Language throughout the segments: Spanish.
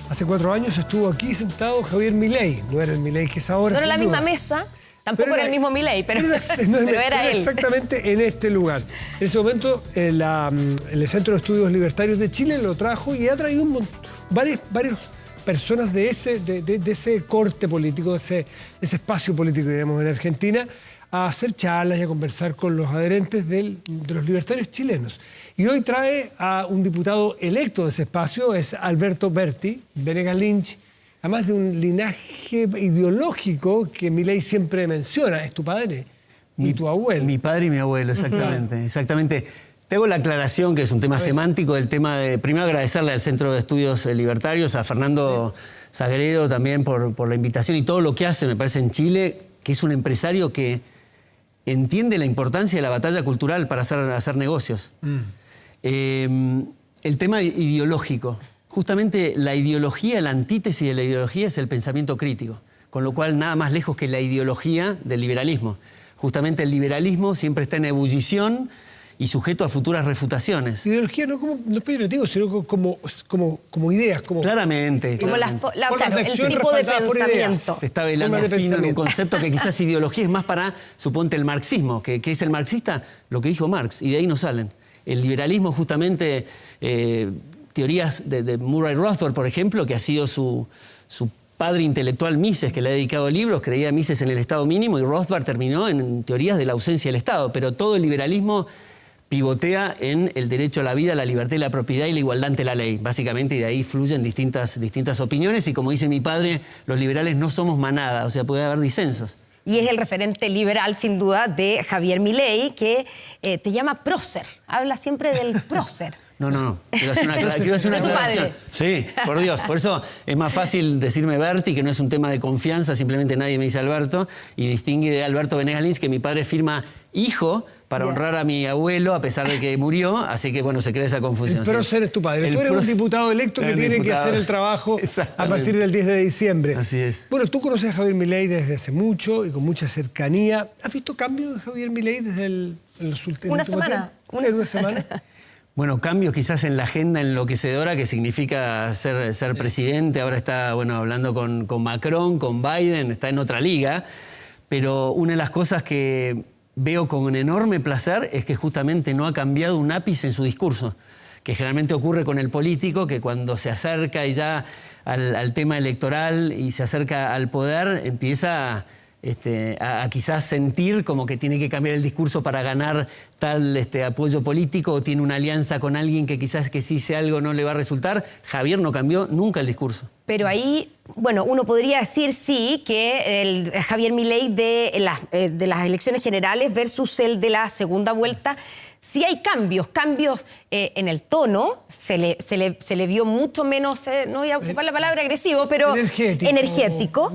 Hace 4 años estuvo aquí sentado Javier Milei. No era el Milei que es ahora. No era la misma mesa, tampoco era el mismo Milei, pero era él. Exactamente en este lugar. En ese momento, el Centro de Estudios Libertarios de Chile lo trajo y ha traído varias personas de ese corte político, de ese espacio político, digamos, en Argentina, a hacer charlas y a conversar con los adherentes de los libertarios chilenos. Y hoy trae a un diputado electo de ese espacio, es Alberto Berti, Venegas Lynch, además de un linaje ideológico que Milei siempre menciona, es tu padre y tu abuelo. Mi padre y mi abuelo, exactamente. Exactamente. Te hago la aclaración, que es un tema semántico, del tema de... Primero agradecerle al Centro de Estudios Libertarios, a Fernando Sagredo también por la invitación y todo lo que hace, me parece, en Chile, que es un empresario que entiende la importancia de la batalla cultural para hacer negocios. El tema ideológico. Justamente la ideología, la antítesis de la ideología es el pensamiento crítico, con lo cual nada más lejos que la ideología del liberalismo. Justamente el liberalismo siempre está en ebullición y sujeto a futuras refutaciones. Ideología no es peyorativo, sino como ideas. Claramente. Como claro, el tipo de pensamiento. Se está velando fino en un concepto que quizás ideología es más para, suponte, el marxismo. ¿Qué es el marxista? Lo que dijo Marx, y de ahí no salen. El liberalismo, justamente, teorías de Murray Rothbard, por ejemplo, que ha sido su padre intelectual Mises, que le ha dedicado libros, creía Mises en el Estado mínimo, y Rothbard terminó en teorías de la ausencia del Estado. Pero todo el liberalismo pivotea en el derecho a la vida, la libertad y la propiedad y la igualdad ante la ley, básicamente, y de ahí fluyen distintas opiniones. Y como dice mi padre, los liberales no somos manada, o sea, puede haber disensos. Y es el referente liberal, sin duda, de Javier Milei, que te llama prócer. Habla siempre del prócer. No. Quiero hacer una aclaración. Sí, por Dios. Por eso es más fácil decirme Berti, que no es un tema de confianza, simplemente nadie me dice Alberto, y distingue de Alberto Venegas Lynch, que mi padre firma hijo para honrar a mi abuelo, a pesar de que murió, así que, bueno, se crea esa confusión. El prócer es tu padre. Tú eres un diputado electo que tiene que hacer el trabajo a partir del 10 de diciembre. Así es. Bueno, tú conoces a Javier Milei desde hace mucho y con mucha cercanía. ¿Has visto cambios de Javier Milei desde los últimos una semana. Una semana. Bueno, cambios quizás en la agenda enloquecedora que significa ser presidente. Ahora está, bueno, hablando con Macron, con Biden, está en otra liga. Pero una de las cosas que veo con enorme placer es que justamente no ha cambiado un ápice en su discurso, que generalmente ocurre con el político, que cuando se acerca ya al tema electoral y se acerca al poder, empieza a quizás sentir como que tiene que cambiar el discurso para ganar tal apoyo político, o tiene una alianza con alguien que quizás que si dice algo no le va a resultar. Javier no cambió nunca el discurso. Pero ahí, bueno, uno podría decir sí que el Javier Milei de las elecciones generales versus el de la segunda vuelta, sí hay cambios en el tono, se le vio mucho menos, no voy a ocupar la palabra agresivo, pero energético.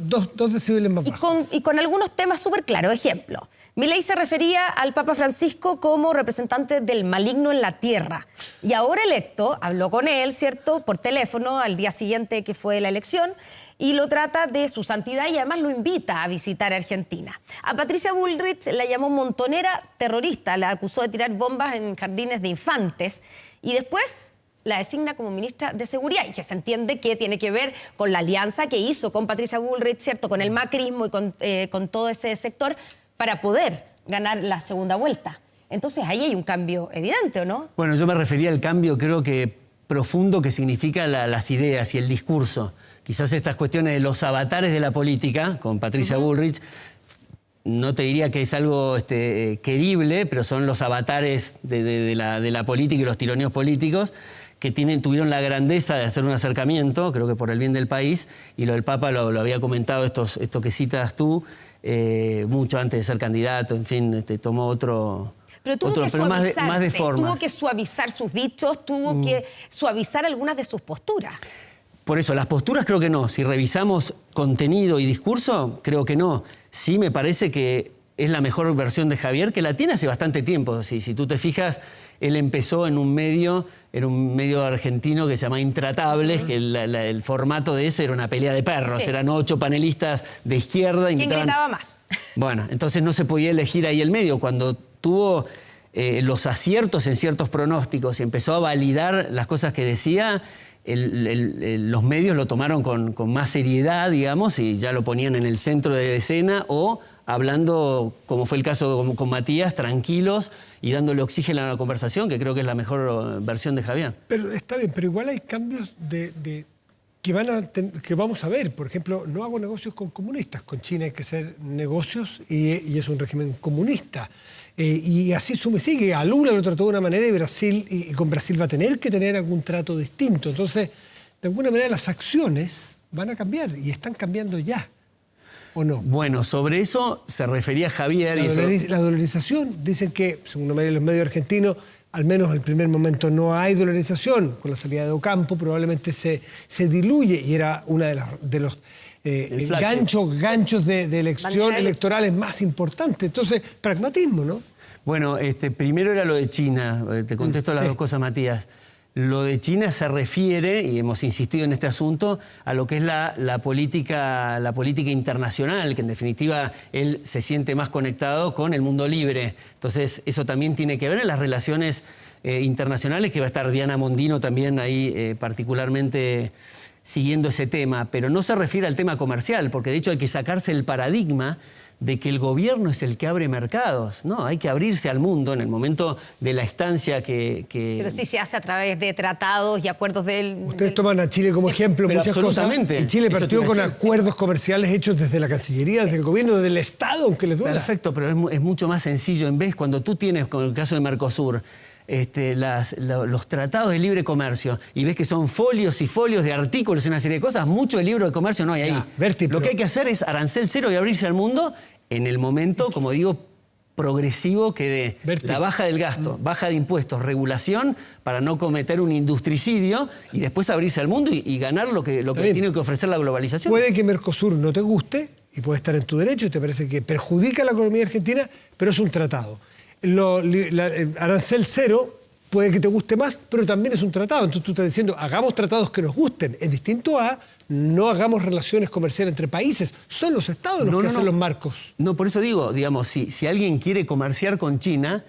Dos decibeles más bajos. Y con algunos temas súper claros. Ejemplo, Milei se refería al Papa Francisco como representante del maligno en la tierra. Y ahora electo, habló con él, ¿cierto?, por teléfono al día siguiente que fue la elección, y lo trata de su santidad y además lo invita a visitar Argentina. A Patricia Bullrich la llamó montonera terrorista, la acusó de tirar bombas en jardines de infantes y después la designa como ministra de Seguridad, y que se entiende que tiene que ver con la alianza que hizo con Patricia Bullrich, ¿cierto?, con el macrismo y con todo ese sector para poder ganar la segunda vuelta. Entonces ahí hay un cambio evidente, ¿o no? Bueno, yo me refería al cambio, creo que profundo, que significa las ideas y el discurso. Quizás estas cuestiones de los avatares de la política, con Patricia Bullrich, no te diría que es algo querible, pero son los avatares de la política y los tironeos políticos que tuvieron la grandeza de hacer un acercamiento, creo que por el bien del país, y lo del Papa lo había comentado, esto que citas tú, mucho antes de ser candidato, en fin, tomó otro... Pero tuvo que suavizarse, más de formas. Tuvo que suavizar sus dichos, tuvo que suavizar algunas de sus posturas. Por eso, las posturas creo que no. Si revisamos contenido y discurso, creo que no. Sí me parece que es la mejor versión de Javier, que la tiene hace bastante tiempo. Si tú te fijas, él empezó en un medio argentino que se llama Intratables, que el formato de eso era una pelea de perros. Sí. Eran 8 panelistas de izquierda. ¿Quién gritaba más? Bueno, entonces no se podía elegir ahí el medio. Cuando tuvo los aciertos en ciertos pronósticos y empezó a validar las cosas que decía, los medios lo tomaron con más seriedad, digamos, y ya lo ponían en el centro de escena, o hablando, como fue el caso con Matías, tranquilos y dándole oxígeno a la conversación, que creo que es la mejor versión de Javier. Pero está bien, pero igual hay cambios que vamos a ver. Por ejemplo, no hago negocios con comunistas. Con China hay que hacer negocios y es un régimen comunista. Y así suma y sigue. A Lula lo trató de una manera y con Brasil va a tener que tener algún trato distinto. Entonces, de alguna manera las acciones van a cambiar y están cambiando ya. ¿O no? Bueno, sobre eso se refería Javier. La dolarización, dicen que, según los medios argentinos, al menos en el primer momento no hay dolarización. Con la salida de Ocampo probablemente se diluye y era una de los ganchos de elección electorales más importantes. Entonces, pragmatismo, ¿no? Bueno, primero era lo de China. Te contesto las dos cosas, Matías. Lo de China se refiere, y hemos insistido en este asunto, a lo que es la política internacional, que en definitiva él se siente más conectado con el mundo libre. Entonces, eso también tiene que ver en las relaciones internacionales, que va a estar Diana Mondino también ahí particularmente siguiendo ese tema. Pero no se refiere al tema comercial, porque de hecho hay que sacarse el paradigma de que el gobierno es el que abre mercados. No, hay que abrirse al mundo en el momento de la estancia que... Pero sí se hace a través de tratados y acuerdos Ustedes toman a Chile como ejemplo, muchas cosas. Y Chile partió con acuerdos comerciales hechos desde la Cancillería, desde el gobierno, desde el Estado, aunque les duela. Perfecto, pero es mucho más sencillo. En vez, cuando tú tienes, con el caso de Mercosur, los tratados de libre comercio y ves que son folios y folios de artículos y una serie de cosas, mucho de libro de comercio no hay ahí. Lo que hay que hacer es arancel cero y abrirse al mundo en el momento, como digo, progresivo que de la baja del gasto, baja de impuestos, regulación para no cometer un industricidio y después abrirse al mundo y ganar lo que tiene que ofrecer la globalización. Puede que Mercosur no te guste y puede estar en tu derecho y te parece que perjudica a la economía argentina, pero es un tratado. Arancel cero puede que te guste más, pero también es un tratado. Entonces tú estás diciendo, hagamos tratados que nos gusten. Es distinto a no hagamos relaciones comerciales entre países. Son los estados los que hacen los marcos. No, por eso digo, digamos, si alguien quiere comerciar con China,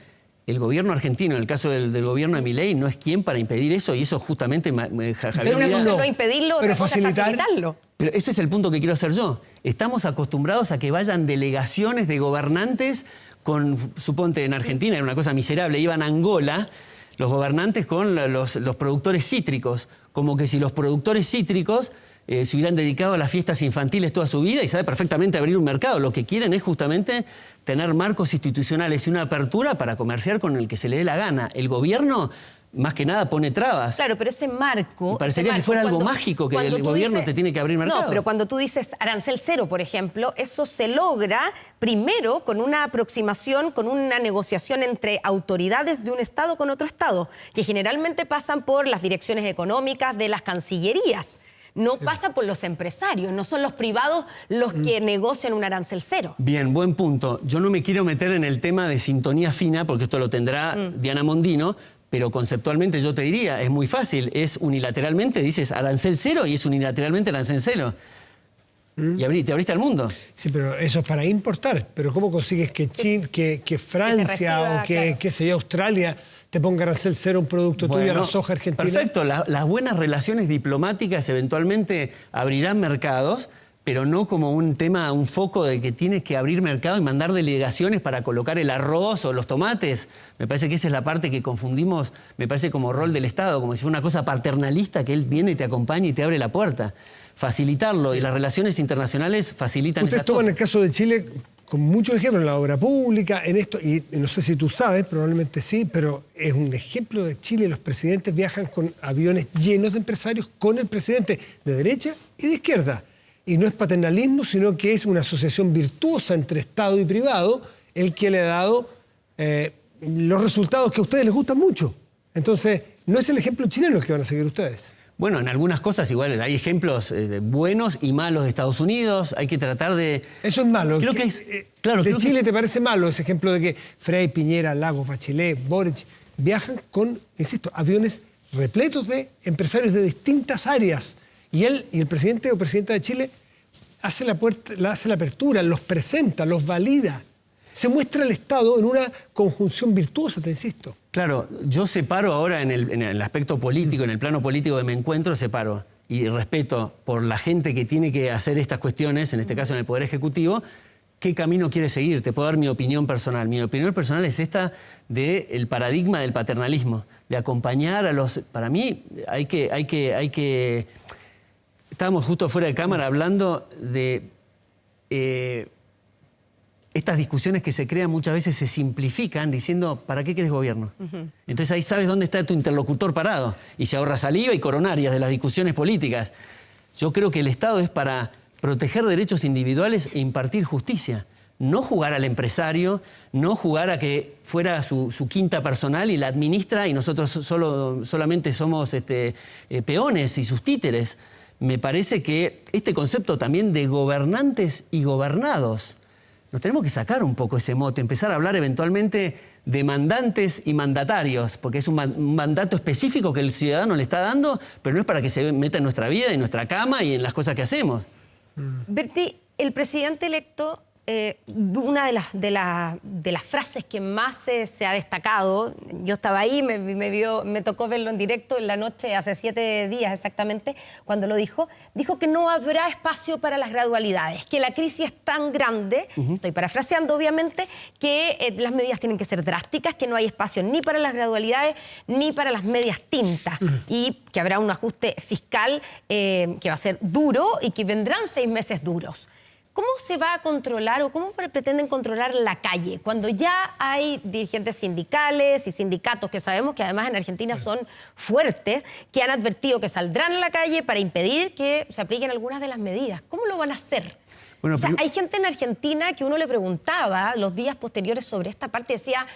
el gobierno argentino, en el caso del gobierno de Milei, no es quien para impedir eso, y eso justamente Javier... Pero una cosa es no impedirlo, otra cosa es facilitarlo. Pero ese es el punto que quiero hacer yo. Estamos acostumbrados a que vayan delegaciones de gobernantes suponte en Argentina, era una cosa miserable, iban a Angola los gobernantes con los productores cítricos, como que si los productores cítricos se hubieran dedicado a las fiestas infantiles toda su vida y sabe perfectamente abrir un mercado. Lo que quieren es justamente tener marcos institucionales y una apertura para comerciar con el que se le dé la gana. El gobierno, más que nada, pone trabas. Claro, pero ese marco... Y parecería que fuera algo mágico, que el gobierno te tiene que abrir mercados. No, pero cuando tú dices arancel cero, por ejemplo, eso se logra primero con una aproximación, con una negociación entre autoridades de un Estado con otro Estado, que generalmente pasan por las direcciones económicas de las cancillerías. No pasa por los empresarios, no son los privados los que negocian un arancel cero. Bien, buen punto. Yo no me quiero meter en el tema de sintonía fina, porque esto lo tendrá Diana Mondino, pero conceptualmente yo te diría, es muy fácil, es unilateralmente, dices arancel cero y es unilateralmente arancel cero. Y te abriste al mundo. Sí, pero eso es para importar. Pero ¿cómo consigues que China, que Francia o qué sé yo, Australia te ponga arancel cero un producto tuyo a la soja argentina? Perfecto, las buenas relaciones diplomáticas eventualmente abrirán mercados, pero no como un tema, un foco de que tienes que abrir mercado y mandar delegaciones para colocar el arroz o los tomates. Me parece que esa es la parte que confundimos, me parece, como rol del Estado, como si fuera una cosa paternalista, que él viene y te acompaña y te abre la puerta. Facilitarlo, y las relaciones internacionales facilitan esas cosas. Ustedes toman el caso de Chile con muchos ejemplos en la obra pública, en esto, y no sé si tú sabes, probablemente sí, pero es un ejemplo de Chile. Los presidentes viajan con aviones llenos de empresarios con el presidente de derecha y de izquierda. Y no es paternalismo, sino que es una asociación virtuosa entre Estado y privado el que le ha dado los resultados que a ustedes les gustan mucho. Entonces, no es el ejemplo chileno el que van a seguir ustedes. Bueno, en algunas cosas igual hay ejemplos buenos y malos de Estados Unidos. Hay que tratar de... Eso es malo. Creo que es... Claro, de Chile te parece malo ese ejemplo de que Frei, Piñera, Lagos, Bachelet, Boric viajan con, insisto, aviones repletos de empresarios de distintas áreas. Y el presidente o presidenta de Chile hace la apertura, los presenta, los valida. se muestra el Estado en una conjunción virtuosa, te insisto. Claro, yo separo ahora en el aspecto político, en el plano político de me encuentro, separo y respeto por la gente que tiene que hacer estas cuestiones, en este caso en el Poder Ejecutivo, qué camino quiere seguir. Te puedo dar mi opinión personal. Mi opinión personal es esta del paradigma del paternalismo, de acompañar a los... Para mí hay que... Estábamos justo fuera de cámara hablando de... estas discusiones que se crean muchas veces se simplifican diciendo, ¿para qué querés gobierno? Entonces ahí sabes dónde está tu interlocutor parado y se ahorra saliva y coronarias de las discusiones políticas. Yo creo que el Estado es para proteger derechos individuales e impartir justicia. No jugar al empresario, no jugar a que fuera su quinta personal y la administra y nosotros solamente somos peones y sus títeres. Me parece que este concepto también de gobernantes y gobernados, nos tenemos que sacar un poco ese mote, empezar a hablar eventualmente de mandantes y mandatarios, porque es un mandato específico que el ciudadano le está dando, pero no es para que se meta en nuestra vida, en nuestra cama y en las cosas que hacemos. Berti, el presidente electo, una de las frases que más se ha destacado, yo estaba ahí, me tocó verlo en directo en la noche, hace 7 días exactamente, cuando lo dijo que no habrá espacio para las gradualidades, que la crisis es tan grande, estoy parafraseando obviamente, que las medidas tienen que ser drásticas, que no hay espacio ni para las gradualidades ni para las medias tintas, y que habrá un ajuste fiscal que va a ser duro y que vendrán 6 meses duros. ¿Cómo se va a controlar o cómo pretenden controlar la calle cuando ya hay dirigentes sindicales y sindicatos que sabemos que además en Argentina son fuertes, que han advertido que saldrán a la calle para impedir que se apliquen algunas de las medidas? ¿Cómo lo van a hacer? Bueno, o sea, hay gente en Argentina que uno le preguntaba los días posteriores sobre esta parte y decía,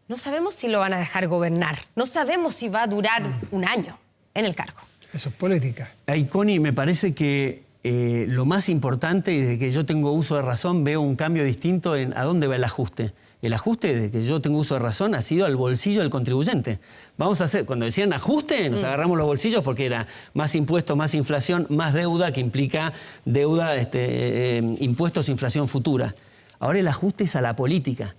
no sabemos si lo van a dejar gobernar, no sabemos si va a durar un año en el cargo. Eso es política. Ahí, Connie, me parece que lo más importante, y desde que yo tengo uso de razón, veo un cambio distinto en a dónde va el ajuste. El ajuste, desde que yo tengo uso de razón, ha sido al bolsillo del contribuyente. Vamos a hacer, cuando decían ajuste, nos agarramos los bolsillos porque era más impuestos, más inflación, más deuda, que implica deuda, impuestos, inflación futura. Ahora el ajuste es a la política.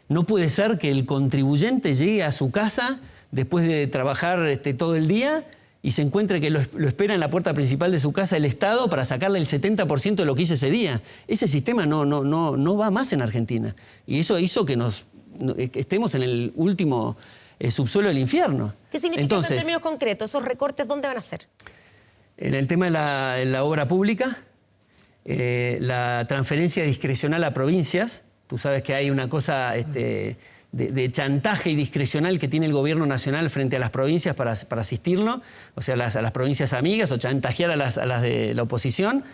No puede ser que el contribuyente llegue a su casa después de trabajar todo el día y se encuentre que lo espera en la puerta principal de su casa el Estado para sacarle el 70% de lo que hizo ese día. Ese sistema no va más en Argentina. Y eso hizo que estemos en el último subsuelo del infierno. ¿Qué significa eso en términos concretos? ¿Esos recortes dónde van a ser? En el tema de la obra pública, la transferencia discrecional a provincias. Tú sabes que hay una cosa... de chantaje y discrecional que tiene el gobierno nacional frente a las provincias para asistirlo, o sea, a las provincias amigas, o chantajear a las de la oposición,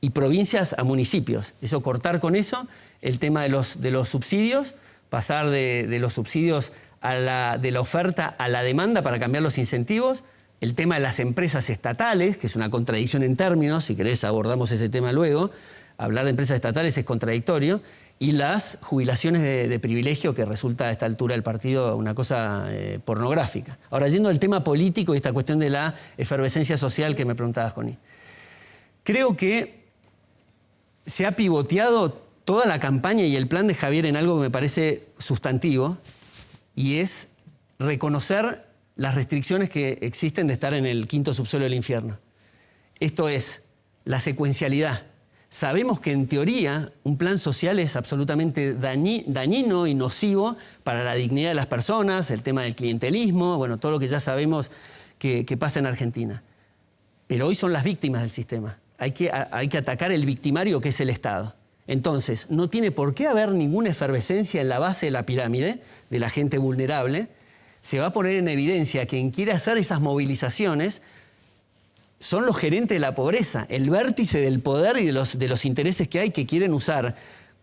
y provincias a municipios. Eso, cortar con eso, el tema de los subsidios, pasar de los subsidios de la oferta a la demanda para cambiar los incentivos, el tema de las empresas estatales, que es una contradicción en términos, si querés abordamos ese tema luego, hablar de empresas estatales es contradictorio, y las jubilaciones de privilegio, que resulta a esta altura del partido una cosa pornográfica. Ahora, yendo al tema político y esta cuestión de la efervescencia social que me preguntabas, Connie. Creo que se ha pivoteado toda la campaña y el plan de Javier en algo que me parece sustantivo, y es reconocer las restricciones que existen de estar en el quinto subsuelo del infierno. Esto es la secuencialidad. Sabemos que en teoría un plan social es absolutamente dañino y nocivo para la dignidad de las personas, el tema del clientelismo, bueno, todo lo que ya sabemos que pasa en Argentina. Pero hoy son las víctimas del sistema. Hay que atacar el victimario, que es el Estado. Entonces, no tiene por qué haber ninguna efervescencia en la base de la pirámide de la gente vulnerable. Se va a poner en evidencia quien quiere hacer esas movilizaciones son los gerentes de la pobreza, el vértice del poder y de los intereses que hay, que quieren usar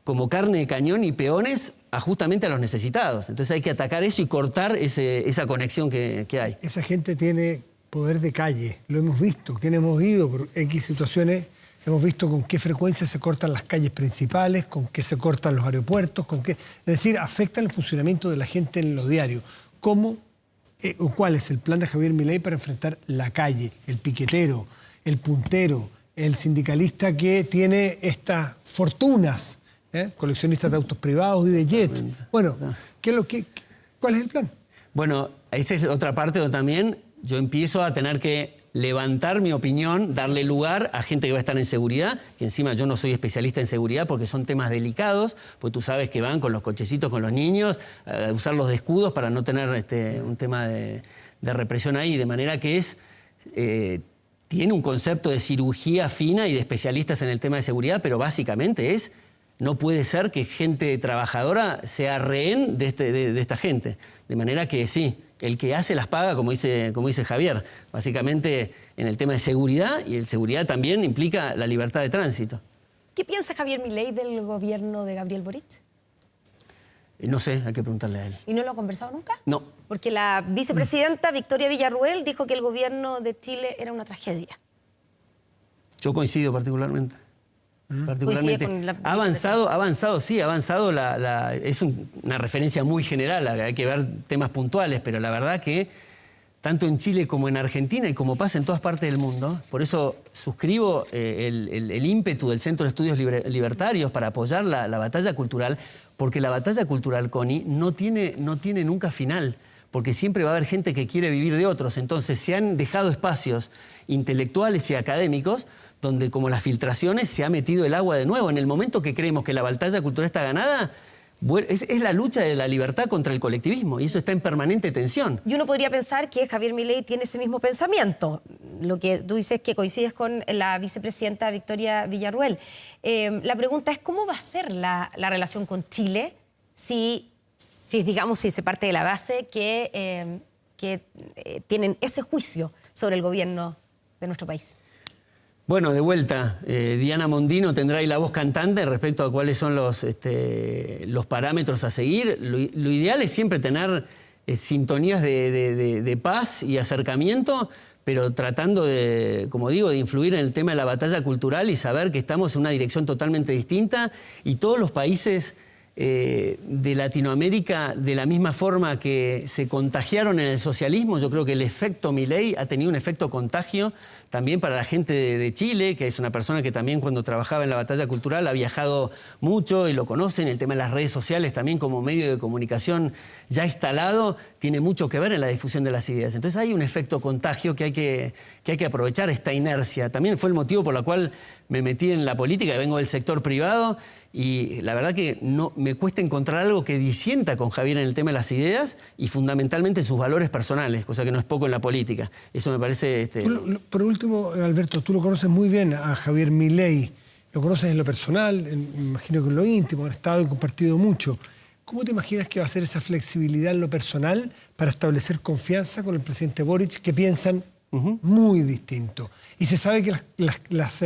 como carne de cañón y peones justamente a los necesitados. Entonces hay que atacar eso y cortar esa conexión que hay. Esa gente tiene poder de calle, lo hemos visto, quienes hemos ido por X situaciones, hemos visto con qué frecuencia se cortan las calles principales, con qué se cortan los aeropuertos, es decir, afecta el funcionamiento de la gente en lo diario. ¿Cómo o cuál es el plan de Javier Milei para enfrentar la calle, el piquetero, el puntero, el sindicalista que tiene estas fortunas coleccionistas de autos privados y de jets. Bueno, ¿cuál es el plan? Bueno, esa es otra parte donde también yo empiezo a tener que levantar mi opinión, darle lugar a gente que va a estar en seguridad, que encima yo no soy especialista en seguridad porque son temas delicados, porque tú sabes que van con los cochecitos con los niños, a usar los escudos para no tener un tema de represión ahí, de manera que tiene un concepto de cirugía fina y de especialistas en el tema de seguridad, pero básicamente no puede ser que gente trabajadora sea rehén de esta gente. De manera que sí, el que hace las paga, como dice Javier. Básicamente en el tema de seguridad, y el seguridad también implica la libertad de tránsito. ¿Qué piensa Javier Milei del gobierno de Gabriel Boric? No sé, hay que preguntarle a él. ¿Y no lo ha conversado nunca? No. Porque la vicepresidenta Victoria Villarruel dijo que el gobierno de Chile era una tragedia. Yo coincido particularmente. Ha avanzado, es una referencia muy general, hay que ver temas puntuales, pero la verdad que tanto en Chile como en Argentina y como pasa en todas partes del mundo, por eso suscribo el ímpetu del Centro de Estudios Libertarios para apoyar la batalla cultural, porque la batalla cultural, Connie, no tiene nunca final, porque siempre va a haber gente que quiere vivir de otros. Entonces se han dejado espacios intelectuales y académicos donde, como las filtraciones, se ha metido el agua de nuevo. En el momento que creemos que la batalla cultural está ganada, es la lucha de la libertad contra el colectivismo, y eso está en permanente tensión. Y uno podría pensar que Javier Milei tiene ese mismo pensamiento. Lo que tú dices que coincides con la vicepresidenta Victoria Villarruel. La pregunta es, ¿cómo va a ser la relación con Chile si se parte de la base que tienen ese juicio sobre el gobierno de nuestro país? Bueno, de vuelta, Diana Mondino tendrá ahí la voz cantante respecto a cuáles son los parámetros a seguir. Lo ideal es siempre tener sintonías de paz y acercamiento, pero tratando de influir en el tema de la batalla cultural y saber que estamos en una dirección totalmente distinta, y todos los países de Latinoamérica, de la misma forma que se contagiaron en el socialismo, yo creo que el efecto Milei ha tenido un efecto contagio también para la gente de Chile, que es una persona que también cuando trabajaba en la batalla cultural ha viajado mucho y lo conocen. El tema de las redes sociales también como medio de comunicación ya instalado tiene mucho que ver en la difusión de las ideas. Entonces hay un efecto contagio que hay que aprovechar, esta inercia. También fue el motivo por el cual me metí en la política, vengo del sector privado, y la verdad que me cuesta encontrar algo que disienta con Javier en el tema de las ideas y fundamentalmente en sus valores personales, cosa que no es poco en la política. Eso me parece... Por último, Alberto, tú lo conoces muy bien a Javier Milei, lo conoces en lo personal, me imagino que en lo íntimo, han estado y compartido mucho. ¿Cómo te imaginas que va a ser esa flexibilidad en lo personal para establecer confianza con el presidente Boric, que piensan muy distinto? Y se sabe que las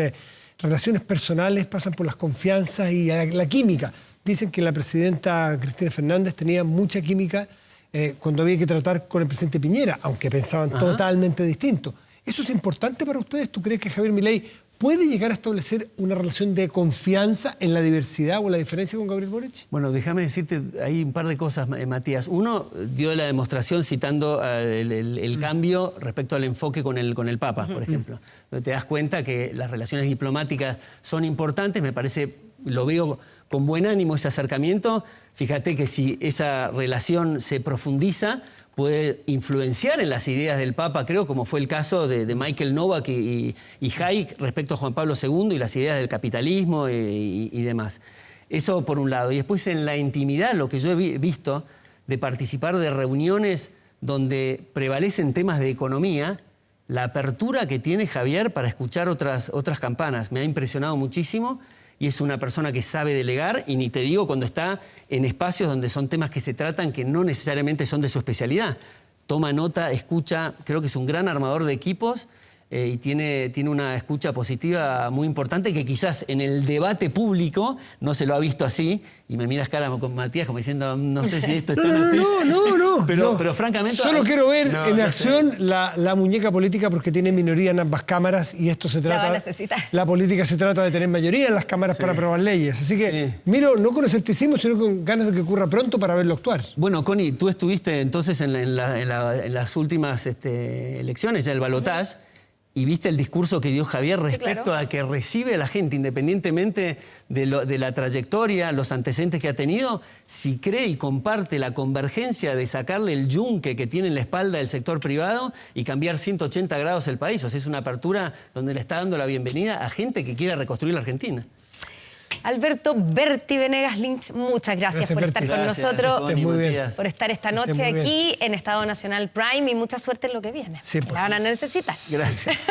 relaciones personales pasan por las confianzas y la química. Dicen que la presidenta Cristina Fernández tenía mucha química cuando había que tratar con el presidente Piñera, aunque pensaban totalmente distinto. ¿Eso es importante para ustedes? ¿Tú crees que Javier Milei puede llegar a establecer una relación de confianza en la diversidad o la diferencia con Gabriel Boric? Bueno, déjame decirte, hay un par de cosas, Matías. Uno, dio la demostración citando el cambio respecto al enfoque con el Papa, por ejemplo. Donde te das cuenta que las relaciones diplomáticas son importantes, me parece, lo veo con buen ánimo ese acercamiento. Fíjate que si esa relación se profundiza, puede influenciar en las ideas del Papa, creo, como fue el caso de Michael Novak y Hayek respecto a Juan Pablo II y las ideas del capitalismo y demás. Eso por un lado. Y después en la intimidad, lo que yo he visto de participar de reuniones donde prevalecen temas de economía, la apertura que tiene Javier para escuchar otras campanas me ha impresionado muchísimo. Y es una persona que sabe delegar, y ni te digo cuando está en espacios donde son temas que se tratan que no necesariamente son de su especialidad. Toma nota, escucha, creo que es un gran armador de equipos y tiene una escucha positiva muy importante que quizás en el debate público no se lo ha visto así. Y me miras cara con Matías como diciendo, no sé si esto está así. No. Pero francamente... Solo quiero ver en acción la muñeca política, porque tiene minoría en ambas cámaras y esto se trata... La va a necesitar. La política se trata de tener mayoría en las cámaras para aprobar leyes. Así que miro no con escepticismo, sino con ganas de que ocurra pronto para verlo actuar. Bueno, Connie, tú estuviste entonces en las últimas elecciones, ya el balotaje. Y viste el discurso que dio Javier respecto claro. a que recibe a la gente, independientemente de la trayectoria, los antecedentes que ha tenido, si cree y comparte la convergencia de sacarle el yunque que tiene en la espalda del sector privado y cambiar 180 grados el país. O sea, es una apertura donde le está dando la bienvenida a gente que quiera reconstruir la Argentina. Alberto Berti Venegas Lynch, muchas gracias por Berti. estar con Gracias, nosotros, Tony, muy bien. días. por estar esta Estés noche muy bien. aquí en Estado Nacional Prime y mucha suerte en lo que viene. Sí, que pues. la van a necesitar. Gracias.